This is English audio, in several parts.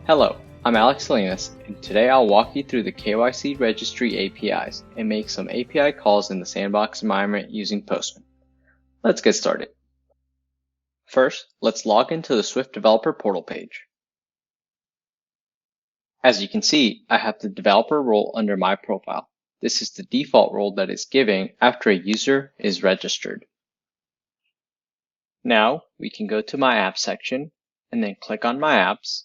Hello, I'm Alex Salinas, and today I'll walk you through the KYC Registry APIs and make some API calls in the sandbox environment using Postman. Let's get started. First, let's log into the Swift developer portal page. As you can see, I have the developer role under my profile. This is the default role that is given after a user is registered. Now, we can go to my apps section and then click on my apps.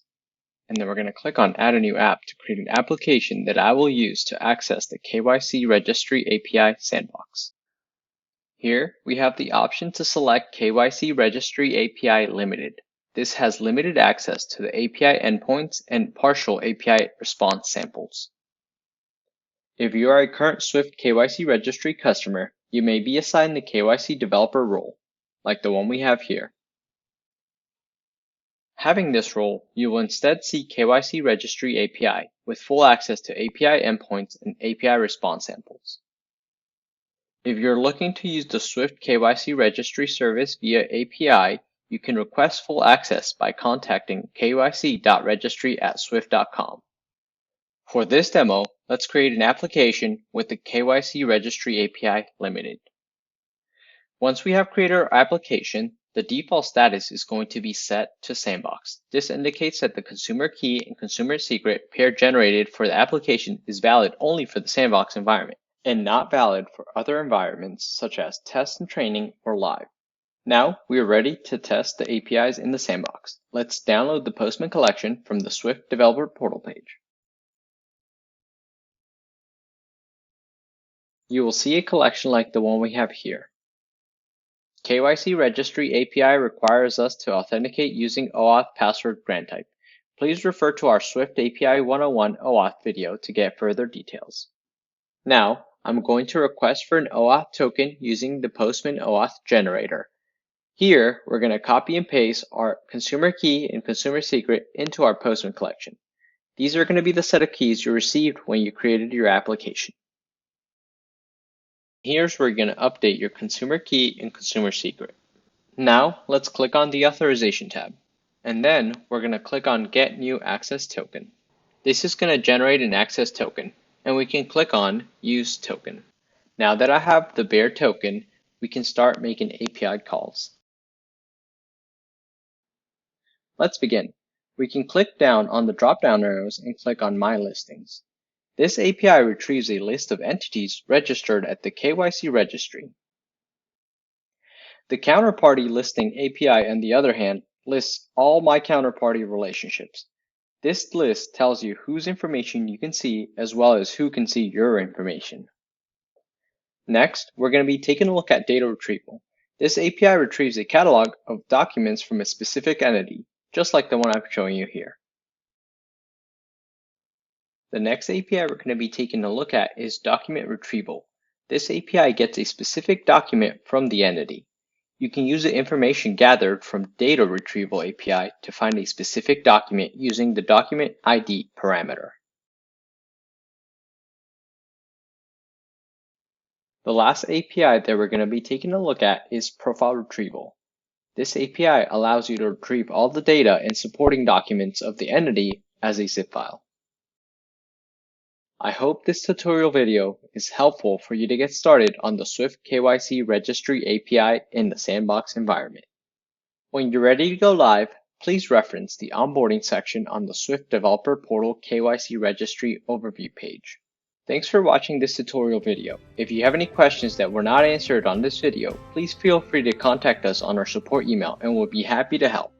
And then we're going to click on Add a New App to create an application that I will use to access the KYC Registry API sandbox. Here, we have the option to select KYC Registry API Limited. This has limited access to the API endpoints and partial API response samples. If you are a current Swift KYC Registry customer, you may be assigned the KYC developer role, like the one we have here. Having this role, you will instead see KYC Registry API with full access to API endpoints and API response samples. If you're looking to use the Swift KYC Registry service via API, you can request full access by contacting kyc.registry@swift.com. For this demo, let's create an application with the KYC Registry API Limited. Once we have created our application, the default status is going to be set to sandbox. This indicates that the consumer key and consumer secret pair generated for the application is valid only for the sandbox environment and not valid for other environments such as test and training or live. Now we are ready to test the APIs in the sandbox. Let's download the Postman collection from the Swift developer portal page. You will see a collection like the one we have here. KYC Registry API requires us to authenticate using OAuth password grant type. Please refer to our Swift API 101 OAuth video to get further details. Now, I'm going to request for an OAuth token using the Postman OAuth generator. Here, we're going to copy and paste our consumer key and consumer secret into our Postman collection. These are going to be the set of keys you received when you created your application. Here's where you're going to update your consumer key and consumer secret. Now, let's click on the Authorization tab. And then we're going to click on Get New Access Token. This is going to generate an access token, and we can click on Use Token. Now that I have the bare token, we can start making API calls. Let's begin. We can click down on the drop-down arrows and click on My Listings. This API retrieves a list of entities registered at the KYC registry. The Counterparty Listing API, on the other hand, lists all my counterparty relationships. This list tells you whose information you can see as well as who can see your information. Next, we're going to be taking a look at data retrieval. This API retrieves a catalog of documents from a specific entity, just like the one I'm showing you here. The next API we're going to be taking a look at is document retrieval. This API gets a specific document from the entity. You can use the information gathered from data retrieval API to find a specific document using the document ID parameter. The last API that we're going to be taking a look at is profile retrieval. This API allows you to retrieve all the data and supporting documents of the entity as a zip file. I hope this tutorial video is helpful for you to get started on the Swift KYC Registry API in the sandbox environment. When you're ready to go live, please reference the onboarding section on the Swift Developer Portal KYC Registry overview page. Thanks for watching this tutorial video. If you have any questions that were not answered on this video, please feel free to contact us on our support email and we'll be happy to help.